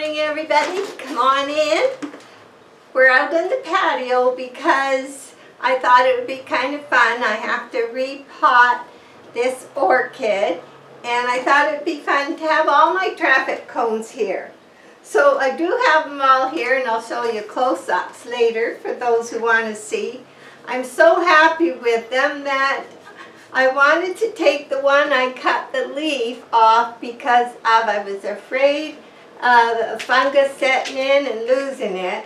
morning, everybody. Come on in. We're out in the patio because I thought it would be kind of fun. I have to repot this orchid, and I thought it would be fun to have all my traffic cones here. So I do have them all here, and I'll show you close-ups later for those who want to see. I'm so happy with them that I wanted to take the one I cut the leaf off because I was afraid of fungus setting in and losing it.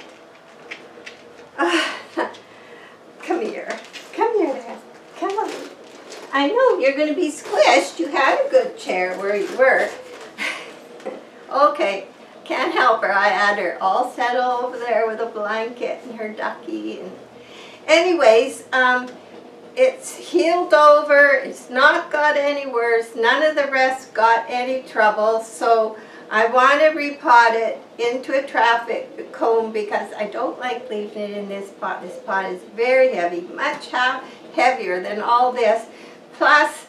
Come here. Come here, Dad. Come on. I know you're going to be squished. You had a good chair where you were. Okay. Can't help her. I had her all settled over there with a blanket and her ducky. And anyways, it's healed over. It's not got any worse. None of the rest got any trouble. So I want to repot it into a traffic cone because I don't like leaving it in this pot. This pot is very heavy, much heavier than all this. Plus,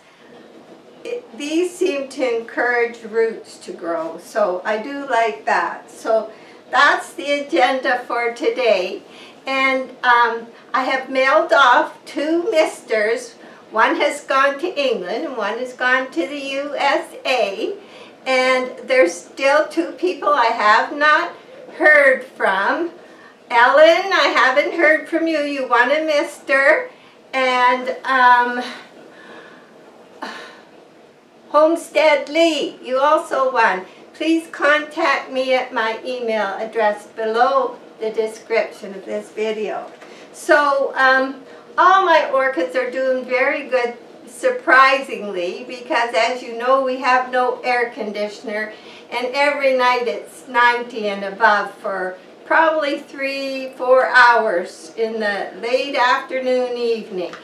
these seem to encourage roots to grow, so I do like that. So that's the agenda for today. And I have mailed off 2 misters. One has gone to England and one has gone to the USA. And there's still 2 people I have not heard from. Ellen, I haven't heard from you. You want a mister. And Homestead De Lee, you also won. Please contact me at my email address below the description of this video. So all my orchids are doing very good, surprisingly, because as you know, we have no air conditioner, and every night it's 90 and above for probably 3-4 hours in the late afternoon, evening.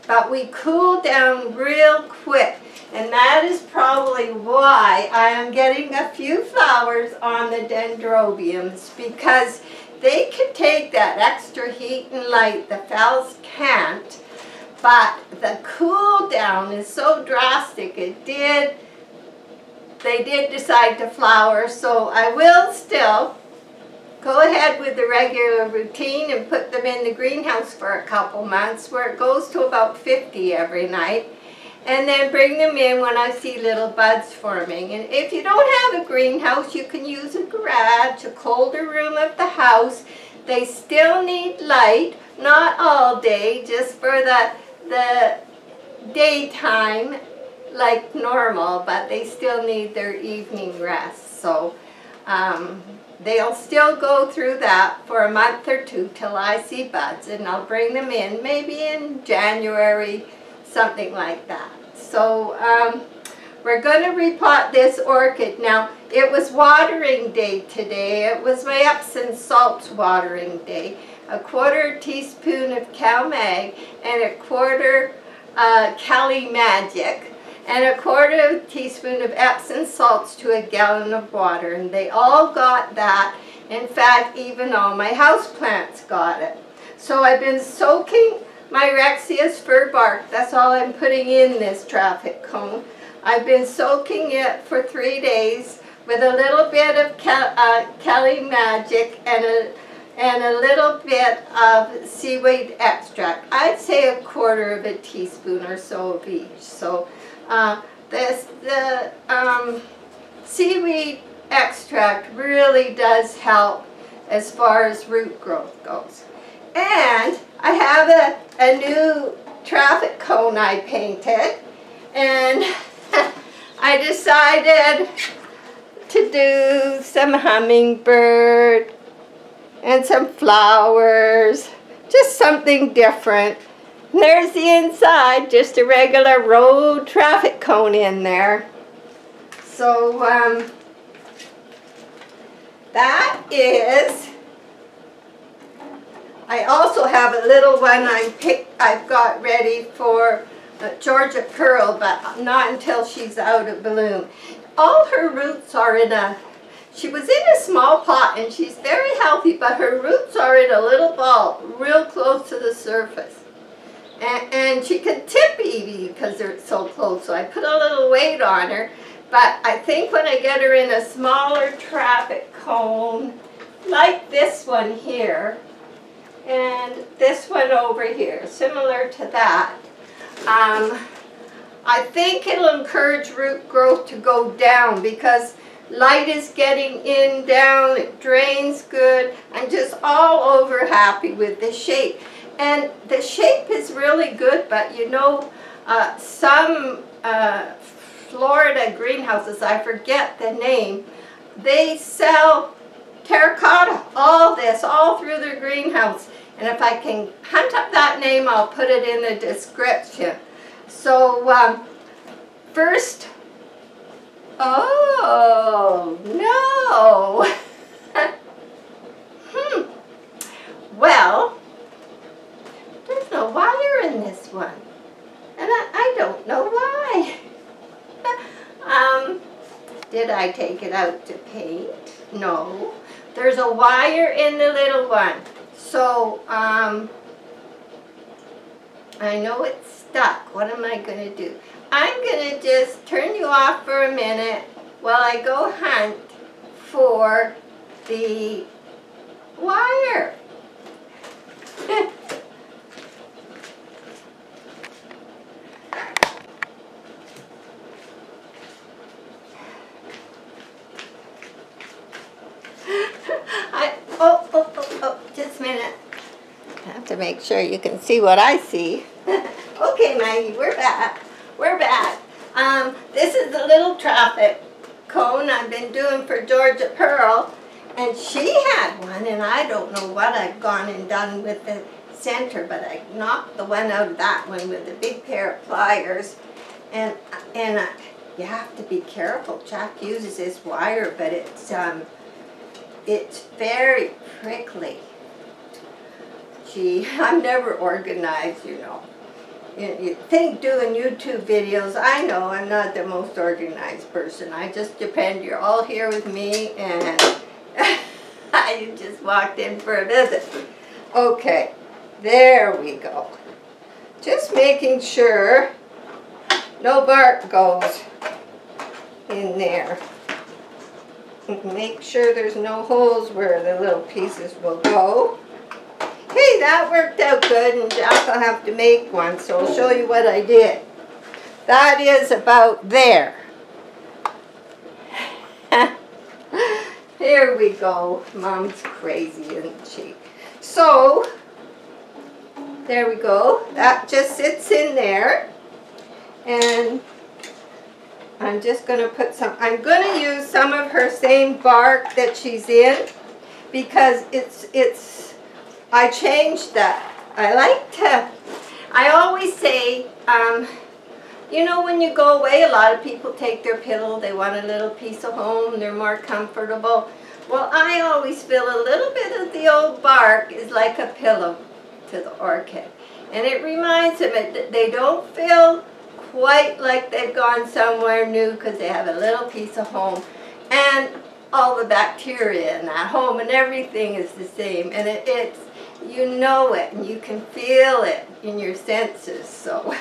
But we cool down real quick. And that is probably why I am getting a few flowers on the Dendrobiums, because they can take that extra heat and light. The phals can't. But the cool down is so drastic. They did decide to flower, so I will still go ahead with the regular routine and put them in the greenhouse for a couple months, where it goes to about 50 every night. And then bring them in when I see little buds forming. And if you don't have a greenhouse, you can use a garage, a colder room of the house. They still need light, not all day, just for the daytime like normal, but they still need their evening rest. So they'll still go through that for a month or 2 till I see buds, and I'll bring them in maybe in January, something like that. So we're going to repot this orchid. Now, it was watering day today. It was my Epsom salts watering day. A 1/4 teaspoon of Cal Mag and a 1/4 Cali Magic and a 1/4 teaspoon of Epsom salts to a gallon of water. And they all got that. In fact, even all my houseplants got it. So I've been soaking my Rexia's fir bark. That's all I'm putting in this traffic cone. I've been soaking it for 3 days with a little bit of Cali Magic and a little bit of seaweed extract. I'd say a 1/4 teaspoon or so of each. So the seaweed extract really does help as far as root growth goes. And I have a new traffic cone I painted, and I decided to do some hummingbird and some flowers, just something different. And there's the inside, just a regular road traffic cone in there. So that is. I also have a little one I've got ready for Georgia Pearl, but not until she's out of bloom. All her roots are she was in a small pot and she's very healthy, but her roots are in a little ball, real close to the surface. And she can tip even because they're so close, so I put a little weight on her. But I think when I get her in a smaller traffic cone, like this one here, and this one over here, similar to that, I think it'll encourage root growth to go down because light is getting in, down, it drains good. I'm just all over happy with the shape. And the shape is really good, but you know, some Florida greenhouses, I forget the name, they sell terracotta, all this, all through their greenhouse. And if I can hunt up that name, I'll put it in the description. So, first, oh, no. Well, there's no wire in this one. And I don't know why. Did I take it out to paint? No. There's a wire in the little one. So, I know it's stuck. What am I going to do? I'm going to just turn you off for a minute while I go hunt for the wire. Just a minute. I have to make sure you can see what I see. Okay, Maggie, we're back. We're back. This is the little traffic cone I've been doing for Georgia Pearl, and she had one, and I don't know what I've gone and done with the center, but I knocked the one out of that one with a big pair of pliers, and you have to be careful. Jack uses this wire, but it's very prickly. Gee, I'm never organized, you know. You think doing YouTube videos, I know I'm not the most organized person. I just depend, you're all here with me, and I just walked in for a visit. Okay, there we go. Just making sure no bark goes in there. Make sure there's no holes where the little pieces will go. Hey, that worked out good, and Jack will have to make one, so I'll show you what I did. That is about there. Here we go. Mom's crazy, isn't she? So, there we go. That just sits in there. And I'm just going to put some, I'm going to use some of her same bark that she's in, because I changed that. I always say, you know, when you go away, a lot of people take their pillow, they want a little piece of home, they're more comfortable. Well, I always feel a little bit of the old bark is like a pillow to the orchid. And it reminds them that they don't feel quite like they've gone somewhere new because they have a little piece of home. And all the bacteria in that home and everything is the same. And it's, you know it, and you can feel it in your senses. So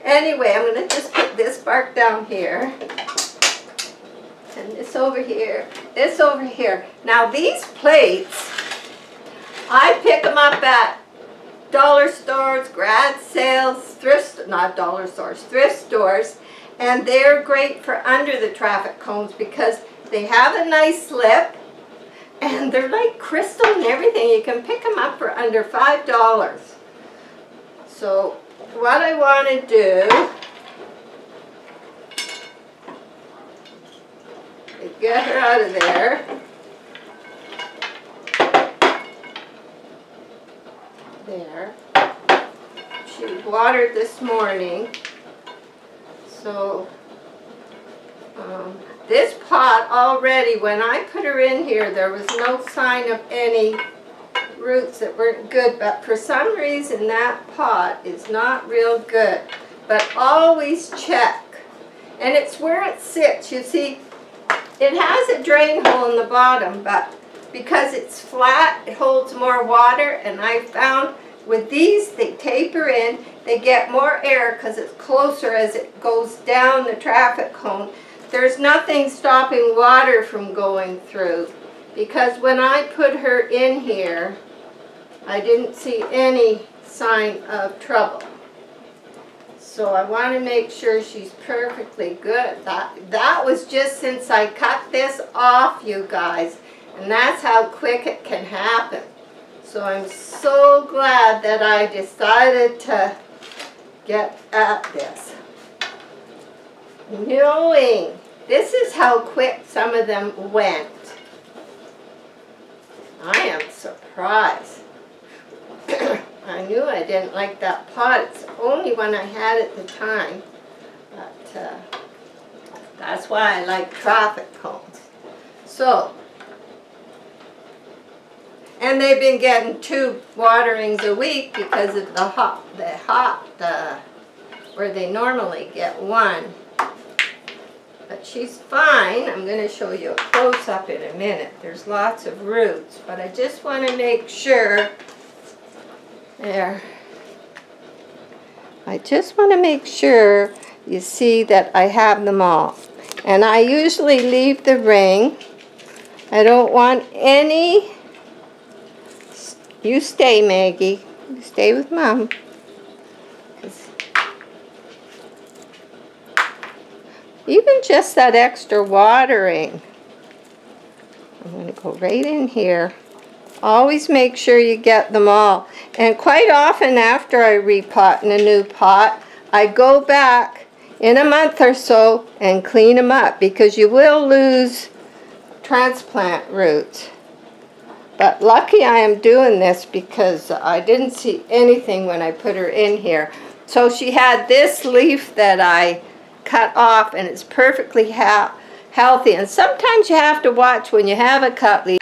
anyway, I'm going to just put this bark down here, and this over here, this over here. Now these plates, I pick them up at dollar stores, garage sales, thrift stores, and they're great for under the traffic cones because they have a nice lip, and they're like crystal and everything. You can pick them up for under $5. So what I want to do is get her out of there. There. She watered this morning. So this pot already, when I put her in here, there was no sign of any roots that weren't good, but for some reason that pot is not real good. But always check. And it's where it sits. You see, it has a drain hole in the bottom, but because it's flat, it holds more water, and I found with these, they taper in, they get more air because it's closer as it goes down the traffic cone. There's nothing stopping water from going through, because when I put her in here, I didn't see any sign of trouble. So I want to make sure she's perfectly good. That was just since I cut this off, you guys. And that's how quick it can happen. So I'm so glad that I decided to get at this. Knowing this is how quick some of them went. I am surprised. I knew I didn't like that pot. It's the only one I had at the time. But that's why I like traffic cones. So, and they've been getting 2 waterings a week because of the hot, where they normally get 1. But she's fine. I'm going to show you a close-up in a minute. There's lots of roots, but I just want to make sure. There. I just want to make sure you see that I have them all. And I usually leave the ring. I don't want any. You stay, Maggie. You stay with Mom. Even just that extra watering. I'm going to go right in here. Always make sure you get them all. And quite often after I repot in a new pot, I go back in a month or so and clean them up, because you will lose transplant roots. But lucky I am doing this because I didn't see anything when I put her in here. So she had this leaf that I cut off, and it's perfectly healthy. And sometimes you have to watch when you have a cut leaf.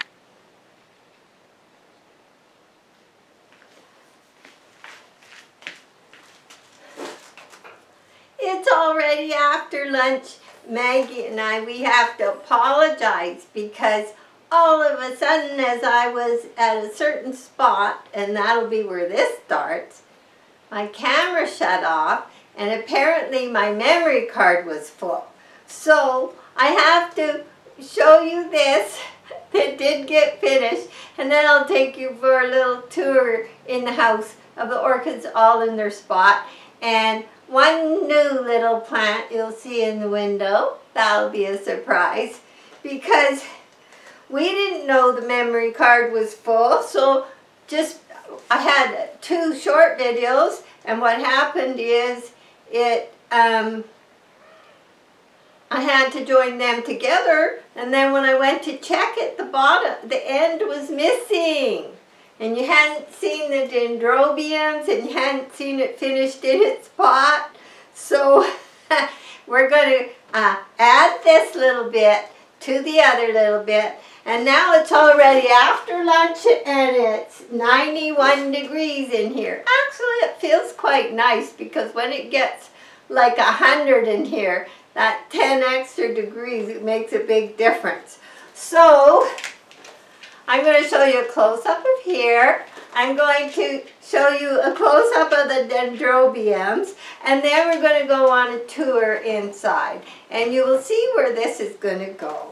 It's already after lunch. Maggie and I, we have to apologize because all of a sudden, as I was at a certain spot, and that'll be where this starts, my camera shut off, and apparently my memory card was full. So I have to show you this that did get finished, and then I'll take you for a little tour in the house of the orchids all in their spot. And one new little plant you'll see in the window. That'll be a surprise, because we didn't know the memory card was full. So I had 2 short videos, and what happened is I had to join them together, and then when I went to check it, the end was missing. And you hadn't seen the Dendrobiums, and you hadn't seen it finished in its pot. So we're going to add this little bit to the other little bit. And now it's already after lunch, and it's 91 degrees in here. Actually, it feels quite nice, because when it gets like 100 in here, that 10 extra degrees, it makes a big difference. So I'm going to show you a close-up of here. I'm going to show you a close-up of the Dendrobiums, and then we're going to go on a tour inside. And you will see where this is going to go.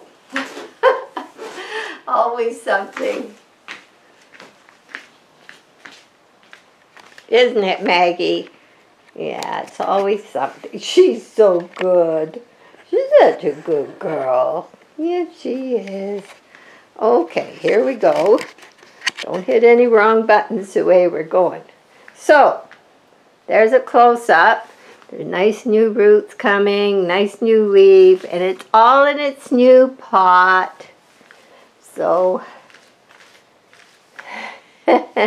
Always something. Isn't it, Maggie? Yeah, it's always something. She's so good. She's such a good girl. Yes, she is. Okay, here we go. Don't hit any wrong buttons the way we're going. So, there's a close-up. There's nice new roots coming, nice new leaf, and it's all in its new pot. So, yes,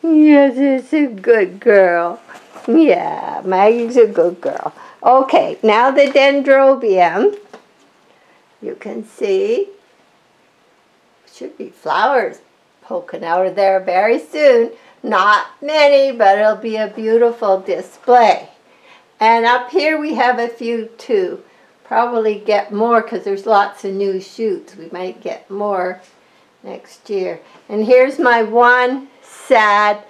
it's a good girl. Yeah, Maggie's a good girl. Okay, now the Dendrobium. You can see, should be flowers poking out of there very soon. Not many, but it'll be a beautiful display. And up here we have a few too. Probably get more because there's lots of new shoots. We might get more next year. And here's my one sad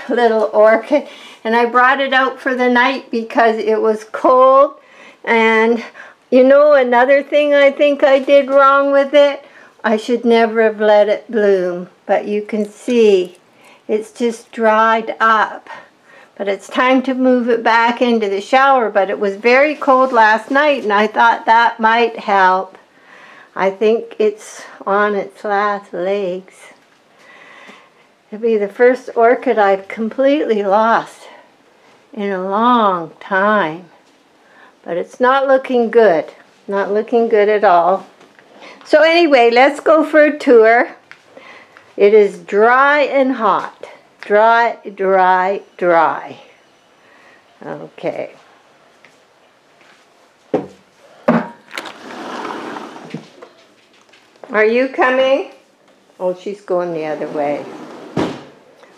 little orchid, and I brought it out for the night because it was cold. And you know, another thing I think I did wrong with it, I should never have let it bloom. But you can see it's just dried up. But it's time to move it back into the shower. But it was very cold last night, and I thought that might help. I think it's on its last legs. It'll be the first orchid I've completely lost in a long time. But it's not looking good. Not looking good at all. So anyway, let's go for a tour. It is dry and hot. Dry, dry, dry. Okay. Are you coming? Oh, she's going the other way.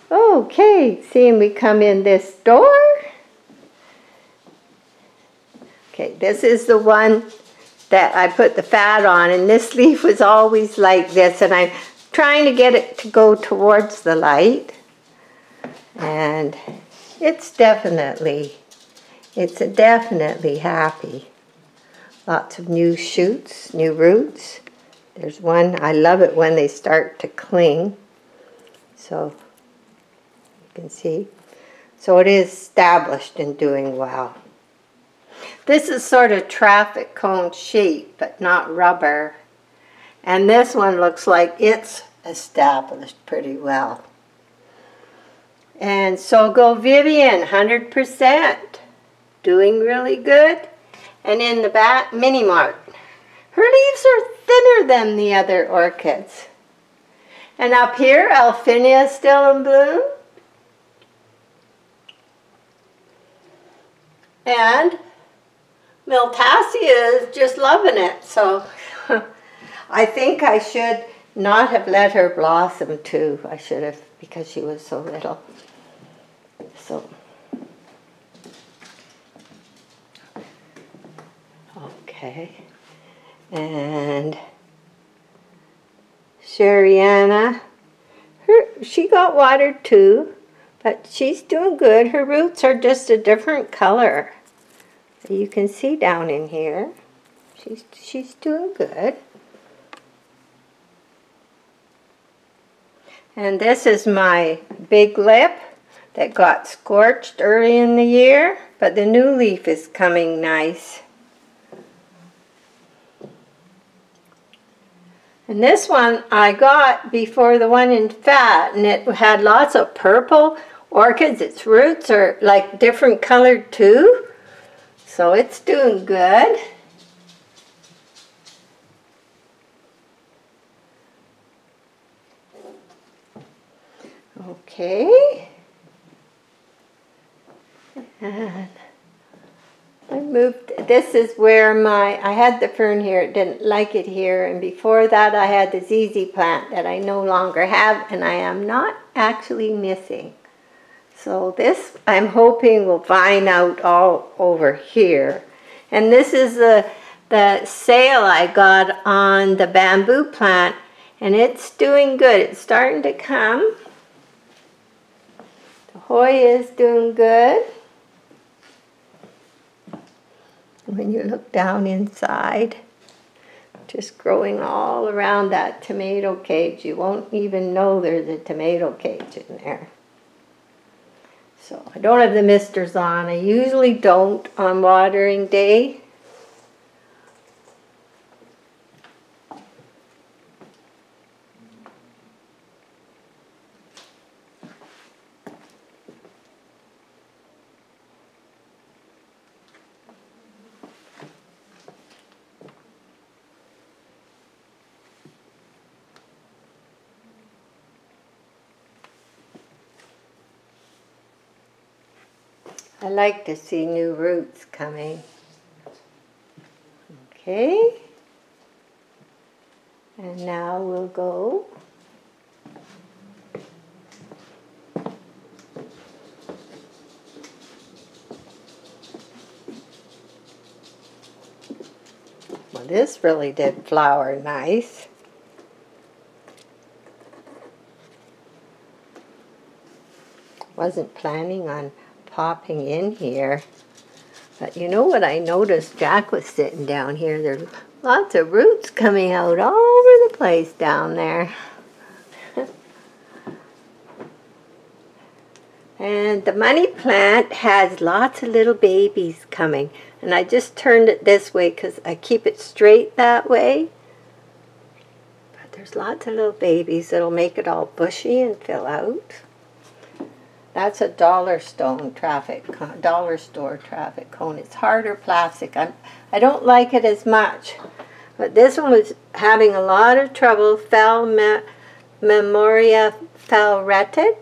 Okay, seeing we come in this door. Okay, this is the one that I put the fat on, and this leaf was always like this, and I'm trying to get it to go towards the light. And it's definitely happy. Lots of new shoots, new roots. There's one, I love it when they start to cling. So you can see. So it is established and doing well. This is sort of traffic cone shape, but not rubber. And this one looks like it's established pretty well. And so go Vivian, 100%. Doing really good. And in the back, Mini Mart. Her leaves are thinner than the other orchids. And up here, Alphinia is still in bloom. And Militoniopsis is just loving it. So I think I should not have let her blossom too. I should have, because she was so little. So, okay. And Shariana, she got watered too, but she's doing good. Her roots are just a different color. You can see down in here. She's doing good. And this is my big lip that got scorched early in the year, but the new leaf is coming nice. And this one I got before the one in fat, and it had lots of purple orchids. Its roots are like different colored too. So it's doing good. Okay. And I moved, this is where I had the fern here, it didn't like it here, and before that I had the ZZ plant that I no longer have, and I am not actually missing. So this, I'm hoping, will vine out all over here. And this is the sale I got on the bamboo plant, and it's doing good. It's starting to come. The Hoya is doing good. When you look down inside, just growing all around that tomato cage. You won't even know there's a tomato cage in there. So I don't have the misters on. I usually don't on watering day. I like to see new roots coming. Okay. And now we'll go. Well, this really did flower nice. wasn't planning on popping in here. But you know what I noticed? Jack was sitting down here. There's lots of roots coming out all over the place down there. And the money plant has lots of little babies coming. And I just turned it this way because I keep it straight that way. But there's lots of little babies that'll make it all bushy and fill out. That's a dollar store traffic cone. It's harder plastic. I don't like it as much. But this one was having a lot of trouble. Memoria falretted.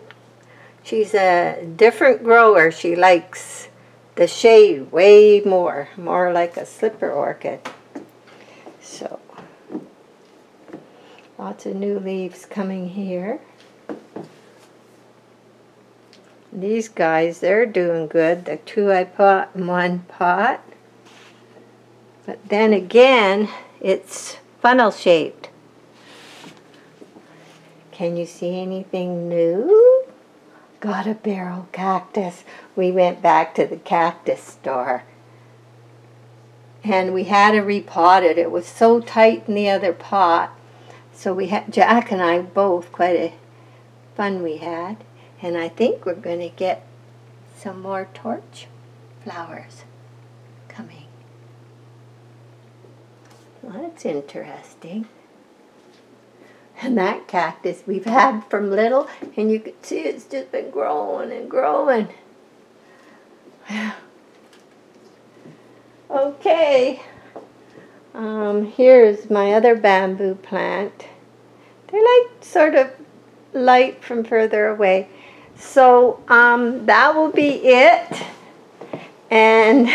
She's a different grower. She likes the shade way more like a slipper orchid. So, lots of new leaves coming here. These guys, they're doing good. The two I put in one pot. But then again, it's funnel shaped. Can you see anything new? Got a barrel cactus. We went back to the cactus store. And we had to repot it. It was so tight in the other pot. So we had, Jack and I both, quite a fun we had. And I think we're going to get some more torch flowers coming. Well, that's interesting. And that cactus we've had from little, and you can see it's just been growing and growing. Okay, here's my other bamboo plant. They're like sort of light from further away. So that will be it. And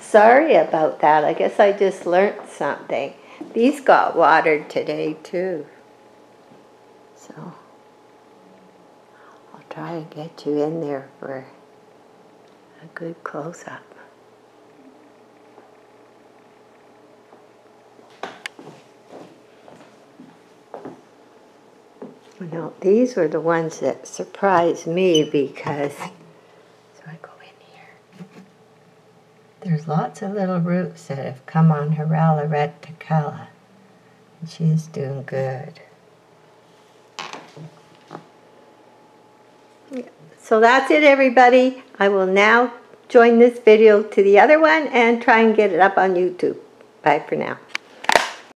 sorry about that. I guess I just learned something. These got watered today too. So I'll try and get you in there for a good close-up. Now, these were the ones that surprised me because, so I go in here. There's lots of little roots that have come on Hirala reticula, and she's doing good. Yeah. So that's it, everybody. I will now join this video to the other one and try and get it up on YouTube. Bye for now.